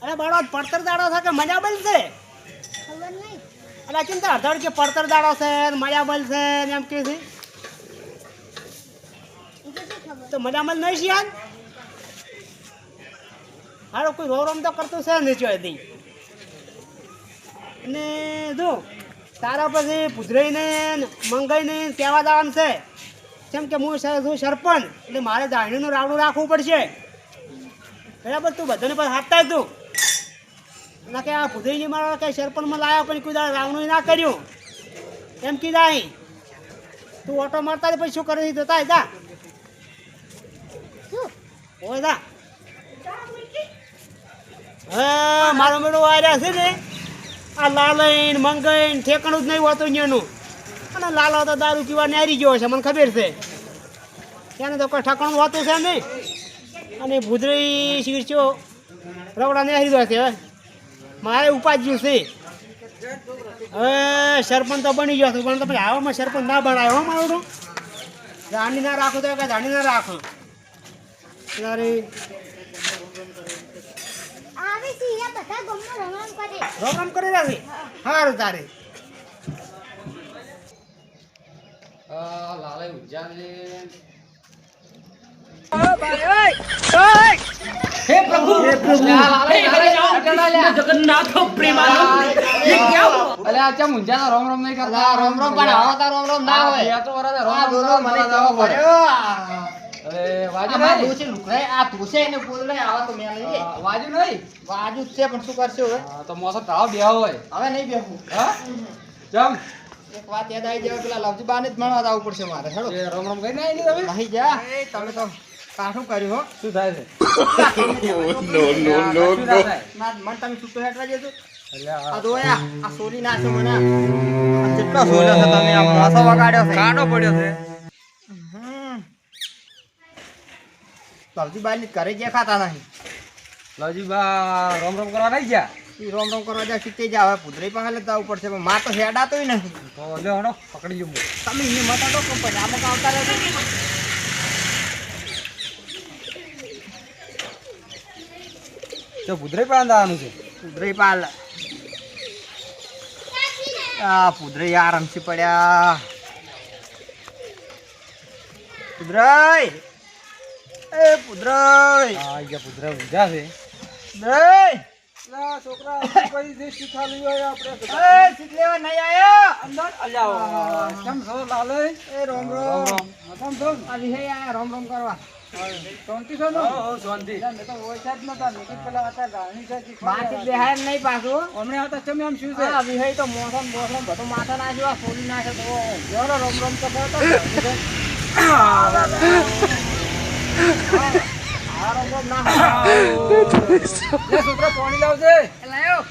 અરે બાળો પડતર દાડો છે કે મજા બલ છે ખબર નહીં. અરે ચિંતા અધડ કે પડતર દાડો છે મજા બલ છે ને એમ કે છે એ તો શું ખબર? તો મજા મલ નહીં શિયાન હારો કોઈ રોમ તો કરતું છે નહીં ચોથી અને જો તારા પછી પુધરાઈને મંગાઈને કહેવા જવાનું છે કેમ કે હું છું સરપંચ એટલે મારે દાણીનું રાવડું રાખવું પડશે બરાબર તું બધાને પણ હાથતા તું ના કે આ પુધરીજી મારા કંઈ સરપંચમાં લાવ્યા પણ કોઈ દાડે રાવણું ના કર્યું એમ કીધા અહીં તું ઓટો મારતા પછી શું કરી જતા જા શું? હોય જા હા મારો મેળો આવ્યા છે ને આ લાલઈન મંગઈન ઠેકાણું જ નહીં હોતું અહીંયાનું અને લાલો તો દારૂ પીવા નેરી ગયો છે મને ખબર છે ત્યાં તો કોઈ ઠકાણું હોતું છે નહીં અને ભૂદરી શીરચો રવડા નેરી દો છે હવે મારે ઉપાજ્યું છે હવે સરપંચ તો બની ગયો છું પણ તમે આવામાં સરપંચ ના બનાવ્યો હો મારું તો દાંડી ના રાખો તો કાંઈ દાંડી ના રાખો તારે આવે છે અહીંયા બધા ગામમાં રમણ કરે. પ્રોગ્રામ કરી રાખી સારું તારે લાલે ઉજાને हे प्रभु जगन्नाथ प्रेमानंद ये क्या हुआ? અલે આ ચા મુંજાનો રોમ રોમ નહીં કરતા રોમ રોમ પણ આવો તાર રોમ રોમ ના હોય આ તો વરાદે રોમ આ રોમ બોલો મને કરતા કેવો પડે. પડ્યો અરે વાજુ આ નહીં દોશી લુકરાય આ તુસે એને બોલે આવા તો મેં નહીં વાજુ નહીં વાજુ જ છે પણ શું કરશે હવે હા, તો મોસો તાવ બેહો હોય હવે નહીં બેહું હા જમ એક વાત યાદ આવી જાય પેલા લવજી બાને જ મળવા આવવું પડશે મારે હેડો એ રોમ રોમ કઈ નહીં તમે નહીં જા તમે તો કાઠું કર્યું હો શું થાય છે No, no, no, શું no. થાય? ના મન તમે છૂટો હેઠવા જજો એટલે આ જોયા આ સોલી ના છે મને આ જેટલો સોલ્યો છે તમે આ મોસો વગાડ્યો છે કાંટો પડ્યો છે લવજી બાની ઘરે ગયા ખાતા નહીં લવજી બા રોમ રોમ કરવા નહીં ગયા ઈ રોમ રોમ કરવા જાય સીતે જ આવે પુદરી પાસે જ જવું પડશે પણ માં તો હેડાતોય નથી તો લ્યો હડો પકડી જો તમે એને મતા દો કંપની આમાં આવતા રહેજો તો ભૂદરે પણ દાવાનું છે પુદરી પાલ આ પુદરી આરામથી પડ્યા પુદરાઈ એ પુદરાઈ આ ગયા ભૂદરે ઊંઝા છે પુદરાઈ છોકરા કોઈ દેશ શીખાલું હોય આપણે એ સીટ લેવા નહીં આયો અંદર અલ્યા કેમ છો લાલે એ રોમ રોમ રોમ રોમ કેમ છો આ વિહે આયા રોમ રોમ કરવા શાંતિ છો ને હો શાંતિ મેં તો ઓછા જ નતા નિકિત પેલા હતા ગાણી છે બાકી દેહાય નહીં પાછું હમણે હતા ચમ એમ શું છે આ વિહે તો મોસમ મોસમ બધું માથા નાખ્યું આ સોલી નાખે તો જોરો રોમ રોમ તો કરતો આ રોમ રોમ ના લે છોકરા પાણી લાવજે લાયો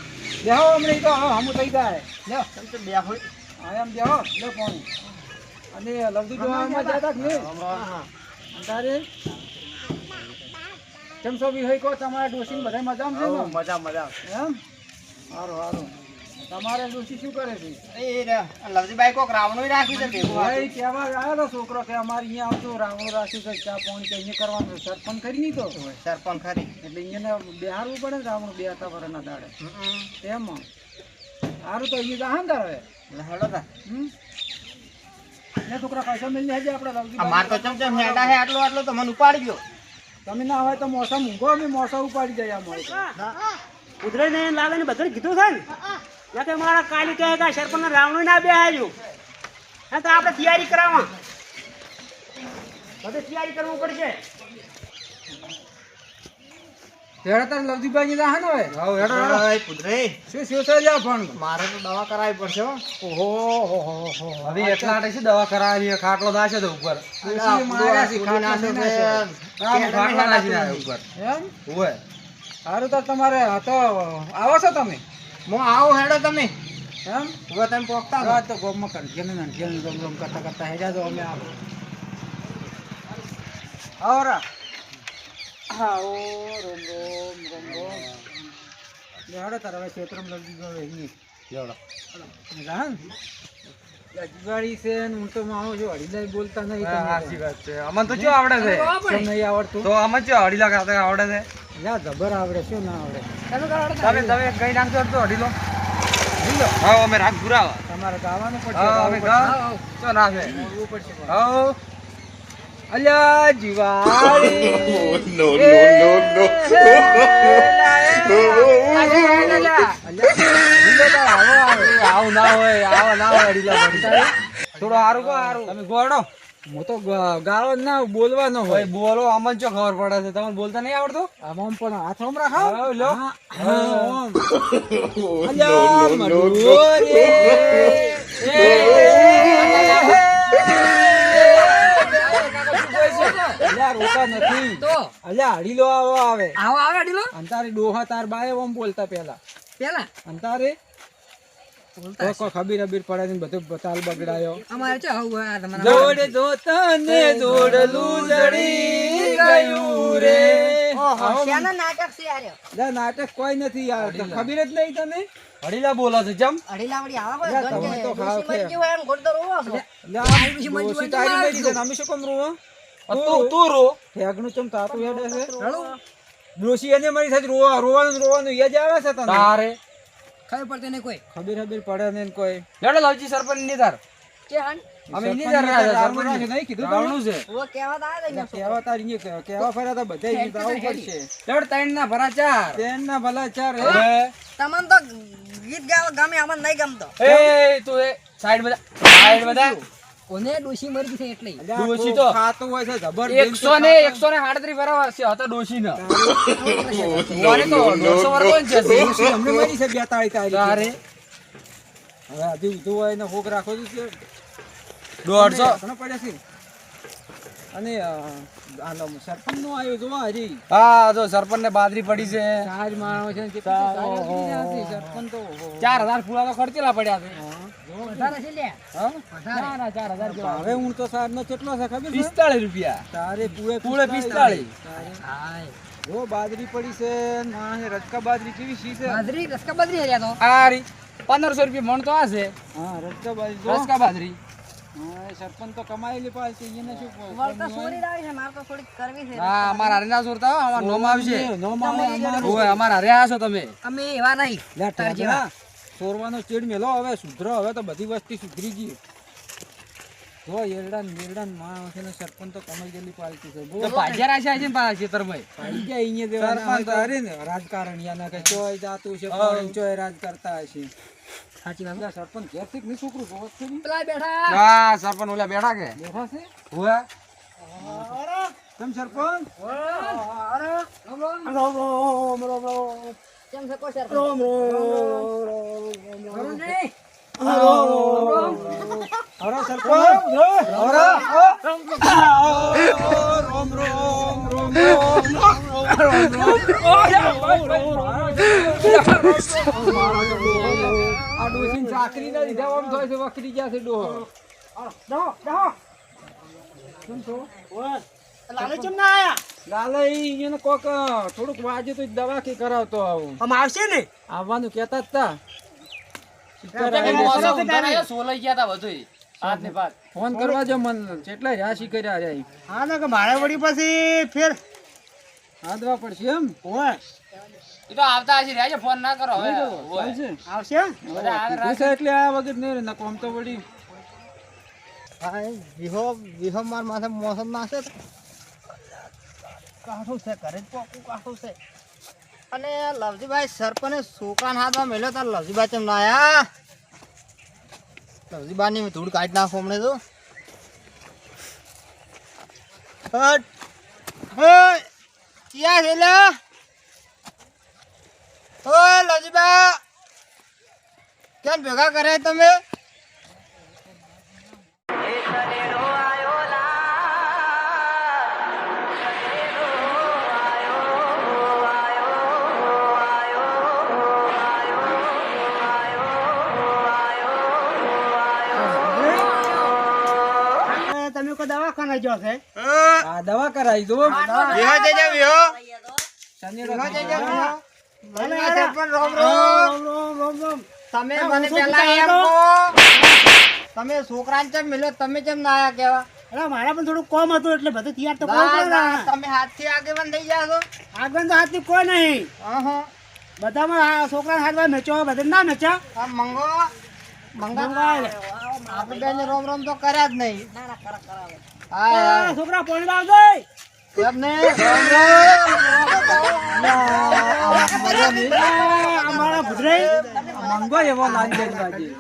દેહો હમણે ઈ તો હમું થઈ જાય લ્યો તમે તો બે હોય હા એમ દેહો લે પાણી અને લવજી જોવામાં જતા કે નહીં તારે કેમ છો બી હોય કો તમારા ડોશીને બધા મજામાં છે ને મજા મજા એમ સારું સારું તમારે ડોશી શું કરે છે એ લવજીભાઈ કોક રાવણું રાખ્યું છે ભેગું ભાઈ કહેવા આવ્યો તો છોકરો કે અમારે અહીંયા આવતો રાવણું રાખ્યું છે ચા પાણી કે અહીંયા કરવાનું છે. સરપંચ કરી નહીં તો સરપંચ ખરી એટલે અહીંયા બેહારવું પડે ને રાવણું બે હતા વરના દાડે એમ સારું તો અહીંયા જા ને તારે હેડો તા ને છોકરા પૈસા મિલી હજી આપણે આ માર તો ચમચમ હેડા હે આટલો આટલો તો મને ઉપાડી ગયો તમે ના હોય તો મોસા મૂંઘો અમે મોસા ઉપાડી જાય અમારે ઉધરાઈ ને લાવે ને બધાને કીધું છે ને યા કે મારા કાલી કહે કે સરપંચ રાવણું ના બે આવ્યું હા તો આપણે તૈયારી કરાવવા બધે તૈયારી કરવું પડશે હેડો તાર લવજીભાઈ જા ને હવે હા હેડો પુત્રે શું શું છે લ્યા પણ મારે તો દવા કરાવી પડશે હો ઓહો હો હો હો હવે એટલા આટે છે દવા કરાવી ખાટલો દાશે તો ઉપર માર્યા છે, ખાટલા ખાટલા નાખી નાખે ઉપર એમ હોય સારું તો તમારે તો આવો છો તમે હું આવું હેડો તમે એમ હવે તમે પોખતા હા તો ગોમમાં કરી કે ને કે ગોમ ગોમ કરતા કરતા હેજા તો અમે આવો આવરા આવો રોમ રોમ રોમ રોમ લેવડો તાર હવે ક્ષેત્રમ લગી ગયો અહીં લેવડો જાન રજવાડી છે ને હું તો માણો જો અડીલા બોલતા નહીં તમે સાચી વાત છે અમન તો જો આવડે છે કેમ નહીં આવડતું તો અમન જો અડીલા કરતા આવડે છે લ્યા જબર આવડે શું ના આવડે તમે કઈ નાખજો તો અઢી લો હા અમે રાગ પુરાવા તમારે ગાવાનું પડશે હા અમે ગાવું ગા તો ના છે પડશે, પડશે પણ. હા અલ્યા જીવાળી No, no, no, આવું ના હોય આવા ના હોય અઢીલા થોડું સારું કો સારું તમે ગોળો હું તો ગાળો જ ના બોલવાનો ભાઈ હોય બોલો આમાં ચો ખબર પડે છે તમને બોલતા નહીં આવડતું આમ પણ હાથોમ રાખો હા, લો. હા, આમ. no. અલ્યા, No, no, no, મડું no. રે. અલ્યા, રોતા નથી તો અલ્યા અડીલો આવો આવે આવો આવે અડીલો અંતારી ડોહા તાર બાએ ઓમ બોલતા પેલા પેલા અંતારે બોલતા કોઈ ખબીર અબીર પડે ને બધું તાલ બગડાયો અમારે છે આવું આ તમારા જોડે જો તને જોડલું જડી ગયું રે આવો શાના નાટક છે યાર જા, નાટક કોઈ નથી યાર તો ખબીર જ નહીં તને અઢીલા બોલો છે જમ અઢીલાવડી આવા યા, તમે તો ખાવ છે. હોય એમ ગોળતો રોવો છો લે, આ ડોશી તારી મેરી છે ને અમે શું કામ રોવા? તું રો ઠેકનું ચમ તાતું હેડે છે ડોશી એને મારી સાથે રોવાનું ને રોવાનું યાદ આવે છે તને તારે ખબર પડતી નહીં કોઈ ખબીર હબીર પડે ને કોઈ લેડો લાવજી સરપંચ ની તાર કે હન અમે સરપંચ ઇની તાર ને રહ્યા રાવણ સરપંચ રાખ્યું, નહીં કીધું રાવણું છે ઓ કેવા તા એટલે કહેવા તારી અહીંયા કહેવા ફર્યા તો બધા અહીંયા તો આવવું પડશે લેડ ત્રણ ના ભરા ચાર તેના ભલા ચાર હે. હવે તમને તો ગીત ગાવા ગમે અમને નહીં ગમતો એ તું એ સાઈડ બધા કોને ડોશી મરી ગઈ છે એટલે અલ્યા, ડોશી કોક તો ખાતું હોય છે જબરદસ્ત 137 ભરા છે હતા ડોશી ને વારે તો 150 વરતો જ છે ડોશી અમને મરી છે 42 તારીખે. તારે હવે હજુ ઊંધું હોય ને હોક રાખો તો છે. 150 ઘણા પડ્યા છે. અને આલો સરપંચ નો આવ્યો જોવા હરી હા જો સરપંચ ને બાદરી પડી છે ચાર માણસો છે ને કેટલું સારું કરી રહ્યા છે. સરપંચ તો ઓહો. 4000 ફૂલા તો ખર્ચેલા પડ્યા છે વધારે છે લે હા? ના ના 4000 જેવા હવે હું તો સાહેબ નો કેટલો છે ખબર છે 45 રૂપિયા તારે પૂરે પૂરે 45. તારે. જો બાજરી પડી છે માણસે રજકા બાજરી કેવી સી છે બાજરી રસકા બાજરી હર્યા તો આ રી 1500 રૂપિયા મણ તો આ છે હા રજકા બાજરી જો. રસકા બાજરી હા, એ સરપંચ તો કમાયેલી પાલતી એને શું વળતા સોરી લાવી છે મારે તો થોડીક કરવી છે હા અમારા હરિના સુરતા હો અમાર નોમ આવશે નોમ આવે અમારું. ઓય અમારા હરિયા છો તમે અમે એવા નહીં લે, તાર ઠેકડા. સોરવાનો ચીડ મેલો હવે સુધરો હવે તો બધી વસ્તી સુધરી ગઈ જો એરડા ને મેરડા ને માણસ ને સરપંચ તો કમાઈ ગયેલી પાલતી છે બોલ તો ભાજ્યા રાખ્યા છે ને પાછા ખેતરમાં પાડી ગયા અહીંયા દેવાના સરપંચ અરે ને રાજકારણ યાના કે ચોય જાતું છે કોણ ચોય રાજ કરતા હશે સાચી વાત લે, સરપંચ ઘેરથી ની છોકરું જોવત છે ની? પેલા બેઠા હા સરપંચ ઓલા બેઠા કે બેઠા છે ઓય કેમ સરપંચ કેમ છે કોઈ સર કરું નહીં હરો સરપંચ હરો રોમ રોમ રોમ આ ડોશીને ચાકરી ના લીધા આમ થાય છે વખરી ગયા છે ડોહો લાલો ચમ ના આયા લાલા ઈ એને કોક થોડુંક વાજે તો દવા કે કરાવતો આવું આમ આવશે ને આવવાનું કહેતા જ તા સોલાઈ ગયા તા બધું હાથ ને પાત ફોન કરવા જો મન કેટલા રાશી કર્યા રહ્યા હા ને કે મારા વળી પછી ફેર હાદવા પડશે એમ ઓય એ તો આવતા હશે રેજો ફોન ના કરો હવે ઓય ચાલશે આવશે બધા આગળ પૂછે એટલે આ વગર નહીં રે નકો આમ તો વળી વિહો માર માથે મોસમ નાશે કાઠું છે ઘરે જ પોકું કાઠું છે અને લવજીભાઈ સરપંચે છોકરાના હાથમાં મેલ્યો તાર લવજીભાઈ ચમ ના આયા લવજીભાઈની ધૂળ કાઢી નાખો હમણે તો હટ હટ ક્યાં છે લે ઓ લવજીબા કેમ ભેગા કરે તમે તમે કોઈ દવાખાને જો છે આ દવા કરાવી દો વિહો જજે વિહો શનિવારે વિહો જજે વિહો ભલે, સરપંચ રોમ રોમ રોમ રોમ રોમ રોમ તમે આ મને હું શું પેલા એમ કહેતો? કહો તમે છોકરાને ચમ મિલ્યો તમે ચમ ના આયા કેવા અરે મારા પણ થોડું કોમ હતું એટલે બધું તૈયાર તો કરવું પડે ના, ને. તમે હાથથી આગેવાન થઈ ગયા છો આગળ તો હાથથી કોઈ નહીં. અહં. બધામાં આ છોકરાને હાથમાં મેચો બધે ના મેચા. આ મંગા મંગાય. આપણે બેને રોમ રોમ તો કર્યા જ નહીં આ છોકરા પોણી લાવજો. કેમ ને રોમ રોમ અમારા ભૂતરાઈ. મંગો એવો લાલ બાજી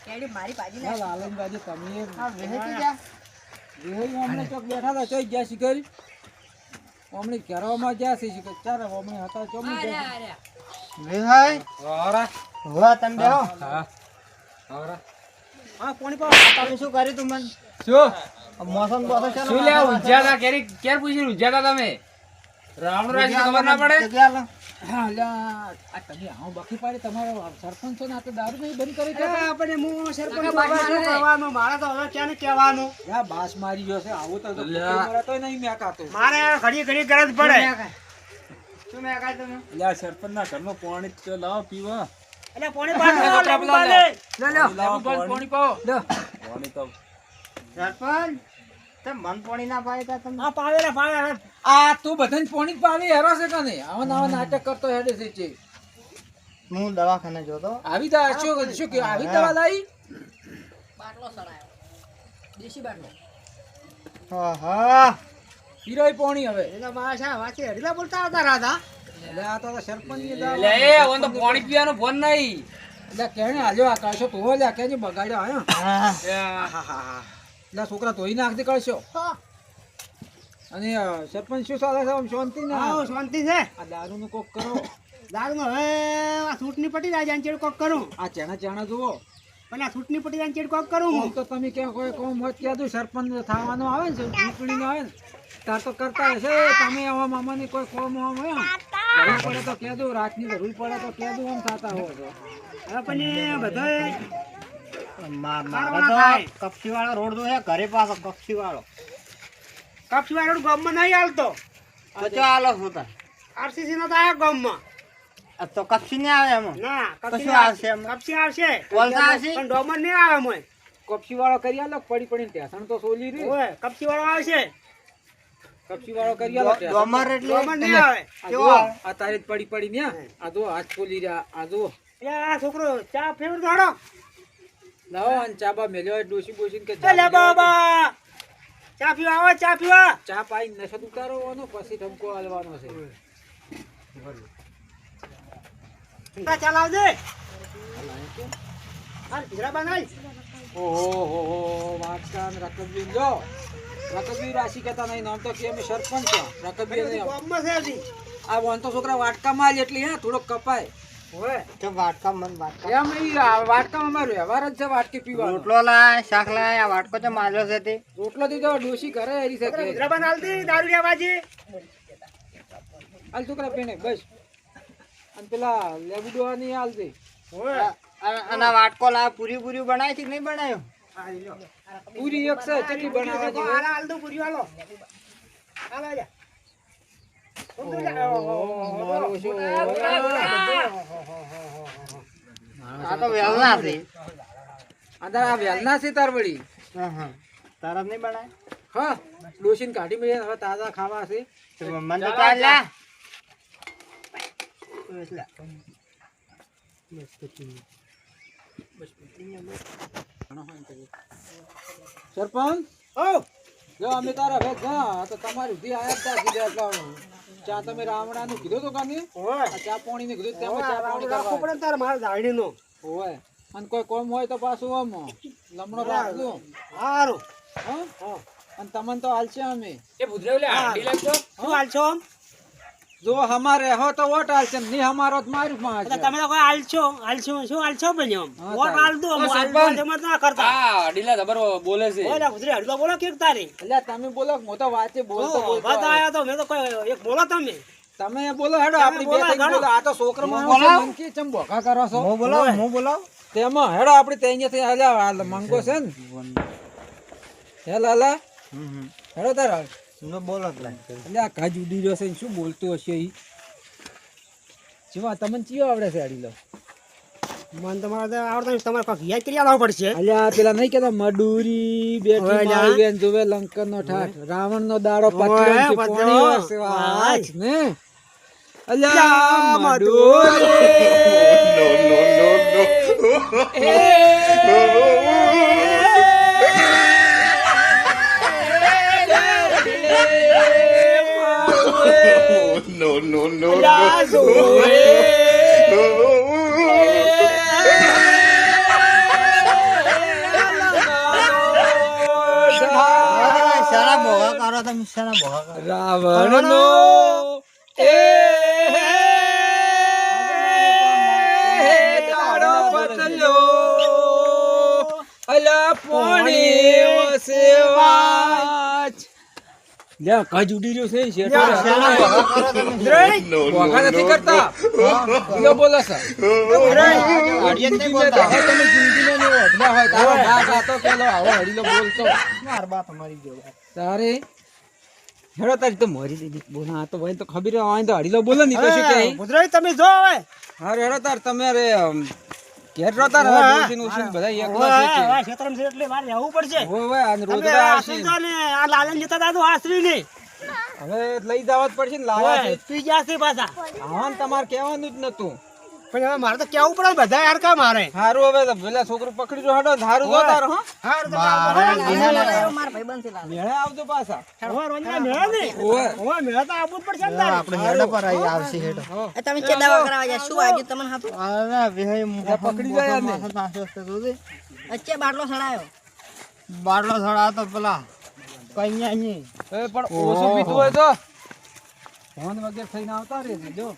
કેડી મારી ભાજી ના લાલન બાજી તમે આ વેચી ગયા રેહી હમણે ચોક બેઠા હતા ચોઈ ગયા શિખર હમણે ઘરમાં ગયા છે શિખર ચાર હમણે હતા ચોમણી ગયા વિહાય હોરા હોવા તમે બેહો હા હોરા હા પોણી પાવ. તમે શું કર્યું તું મન શું મોસમ બોસમ છે શું લે ઉજ્જાતા કેરી કેર પૂછી ઉજ્જાતા તમે રાવણ રાજ ખબર ના પડે જગ્યા લો. હા લ્યા આ તમે આવો બાકી પાડી તમારો સરપંચ છો ને આ તો દારૂ નહીં બંધ કરી અરે દે આપણે હું સરપંચ બાબા શું કરવાનું? મારે તો હવે ક્યાં ને કહેવાનું. યા બાસ મારી ગયો છે આવું તો મારા તો નહીં મેકાતો મારે ઘડી ઘડી ગરજ પડે. શું મેં કાંઈ તમે લ્યા સરપંચ ના ઘરનો પાણી તો લાવો પીવા એટલે પોણી પાડો, લેબુ પાડે. પાણી પાવો પાણી તો સરપંચ તે મન પોણી ના પાય તા તમે હા પાવે રે પાવે. આ તું બધાને પાણી જ પાવી હેરો છે કે નહીં આવા નવા નાટક કરતો હેડે છે છે હું દવાખાને જોતો આવી દવા શું કે આવી દવા લાવી બાટલો સડાયો દેશી બાટલો હા પીરોય પાણી હવે એટલે મારા શા વાંચી હડીલા બોલતા આવતા રાતા. એટલે આ તો સરપંચ ની દવા લે એ ઓન તો પાણી પીવાનો ફોન નહીં એટલે કેણે હાલ્યો આ કળશો તો લ્યા કેજે બગાડ્યો આયો હા એટલે છોકરા ધોઈ નાખતી કળશો અને સરપંચ શું ચાલે છે આમ શાંતિ ના આવો શાંતિ છે. આ દારૂ નું કોક કરો દારૂમાં હવે આ ચૂંટણી પટી જાય જાન ચેડ કોક કરું. આ ચણા જુઓ પણ આ ચૂંટણી પટી જાય ચેડ કોક કરું આમ હું. તો તમે ક્યાં કોઈ કોમ હોત ક્યાં દઉં સરપંચ થવાનો આવે ને ચૂંટણી આવે ને તાર તો કરતા હશે તમે આવા મામાની કોઈ કોમ આમ હોય જરૂર પડે તો કહે દઉં રાતની જરૂર પડે તો કહે દઉં આમ થતા હોય તો હવે પણ એ બધાય મારે તો કપસી વાળો રોડ તો હે ઘરે પાછો કપસી વાળો કપસીવાળો ગામમાં નહીં હાલતો. તો ચો આલો શું તાર RCC નો તો આયો ગામમાં. આ તો કપસી ને આવે એમાં ના તો કપસી શું આવશે એમાં? કપસી આવશે પોલતા આવશે? પણ ડોમર નહીં આવે મોય. કપસી વાળો કરી આલો પડી પડીને ટેસણ તો સોલી રહી ઓય કપસીવાળો આવશે. કપસી વાળો કરી આલો ટેસણ. ડોમર એટલે ડોમર નહીં આવે. આ કેવો જુઓ, આવે? આ તારી જ પડી પડી ને આ જો હાથ ખોલી રહ્યા આ જો એ આ છોકરો ચા ફેવર દોડો. લાવો અને ચા બા મેલ્યો ડોસી બોસી કે એ લે બાબા ચા પીવા આવો ચા પીવા. ચા પાઈ નશો ઉતારવાનો પછી ધમકો આલવાનો છે ચા લાવજે. હાલ ભીરા બનાવી. ઓહો વાટકા ને રકબી જો રકબી રાશિ કહેતા નહીં નામ તો કે અમે સરપંચ છો રકબી નહીં ગામમાં છે હજી. આ વન તો છોકરા વાટકા માલ એટલે હે થોડોક કપાય ઓય તો વાટકા મન વાટકા એમ નહીં આ વાટકામાં અમારો વ્યવહાર જ છે વાટકી પીવાનો રોટલો લાય શાક લાય આ વાટકો તો માર્યો છે તે રોટલો દીધો ડોસી કરે એરી શકે ભીરા બન હાલતી દારૂડિયા બાજી. હાલ છોકરા પીને બસ અને પેલા લેબુડો ની હાલ દે ઓય અને આ વાટકો લાય પૂરી પૂરી બનાવી છે કે નહીં બનાવ્યો હા લ્યો. પૂરી એક છે ચટલી બનાવવા તો હાલ હાલ દો પૂરી હાલો. હાલ આજા. આ તો વેલના છે અંદર આ વેલના છે તાર વળી હા તારા નહીં બનાય હા ડોસીને કાઢી મેળે હવે તાજા ખાવા છે મન તો ચાલ લા સરપંચ ઓ જો અમે તારા ભેગ જા તો તમારી ઉધી આયા તા કીધે એટલે ચા તમે રાવણાનું કીધું તો કામે ઓય આ ચા પાણી ને કીધું તેમાં ચા પાણી રાખવું કરવા પડે ને તારે મારા દાડીનો. હોય અને કોઈ કોમ હોય તો પાછું આમ લમણો રાખજો હારું. હા અને તમને તો હાલશે અમે એ ભૂતરેવ લે આડી લાગતો શું હાલશો આમ? જો હમારે હો તો વોટ હાલશે નહીં હમારો તો મારું માં એટલે તમે તો કોઈ હાલશો શું હાલશો બન્યો આમ? હા, વોટ તારે. હાલ દો, હું હાલ સરપંચ. દો, એમ જ ના કરતા. હા અડીલા જબર બોલે છે ઓય ગુજરી હડલો બોલો કેક તારી. એટલે તમે બોલો હું તો વાંચે બોલતો ઓ, વાત બોલતો આયા તો મેં તો કોઈ એક બોલો તમે. તમે બોલો હેડો આપણી બે બોલો, ત્રણ ગાડો. બોલો આ તો છોકરો માણસ છે, બોલાવો. મન કે ચમ ભોખા કરો છો હું બોલાવ તેમાં હેડો આપણે ત્યાંથી હાલ્યા હાલ મંગો છે ને હે લાલા હેડો તારા બોલો એટલે આ કાજ ઉડી રહ્યો છે ને શું બોલતો હશે ઈ જેવા તમને ચિયો આવડે છે આડી લો મને તમારે તો આવડતું નથી. તમારે કોઈક યાદ કરી આવવું પડશે. અલ્યા પેલા નહીં કેતા મડુરી બેઠી ઓય લ્યા. માલવેન જોવે લંકન નો ઠાઠ રાવણ નો દાડો ઓય, પત્યો પત્યો. પોણી વસે વાચ ને અલ્યા લ્યા, મડુરી No, no, no, લ્યા, no. જોવે. શાળા ભોગા કરો તમે શાળા ભોગા કરો રાવણ નો દાડો પતલ્યો અલ્યા પોણી વસે વાચ લ્યા કજ ઉડી રહ્યો છે શેઠો શાળા ભોગા કરો તમે No, વાઘા no, નથી no, કરતા ઈલો બોલે છે અડિયત નહીં બોલતા હવે તમે જિંદગીમાં નહીં ઓઢલા હોય તારો બા ગાતો પેલો આવો હડીલો બોલતો માર બા તમારી જેવો તારે હેડો તારી તો મોરી દીધી બોલા આ તો ભાઈ તો ખબર હોય તો હડીલો બોલે નહીં તો શું કે ગુજરાતી તમે જો હવે. હારે હેડો તાર તમે અરે ઘેર રહો તાર હવે ડોસીને ઉછીને બધા એકલા છે કે. હવે ક્ષેત્રમાં છે એટલે વાર રહેવું પડશે. હોવે અને તમે રોજડા આવશે આશ્રી જો ને, આ લાલન જતા હતા તો આશ્રી ને. હવે લઈ જવા જ પડશે ને લાવા છે હવે પી ગયા છે પાછા. આવાન તમારે કહેવાનું જ નતું પણ હવે મારે તો કેવું પડે ને બધા યાર કા મારે. હારું હવે તો પેલા છોકરું પકડી જો હડો હારું જો તાર હો હા, તો મારે મારા ભાઈબંધ છે લાલ. મેળે આવજો પાછા હવે રોજના મેળા ને. ઓવે હવે મેળા તો આવવું જ પડશે ને તારે. આપણે હેડો પર આવી આવશે હેડો એ તમે કે દવા કરાવવા જાય શું વાગ્યું તમને હાથું? અરે વિહય પકડી જાય આને. વચ્ચે બાટલો સડાયો. બાટલો સડા તો પેલા કઈ નહીં એ પણ ઓછું પીતું હોય તો ફોન વગેરે થઈને આવતા રહેજો જો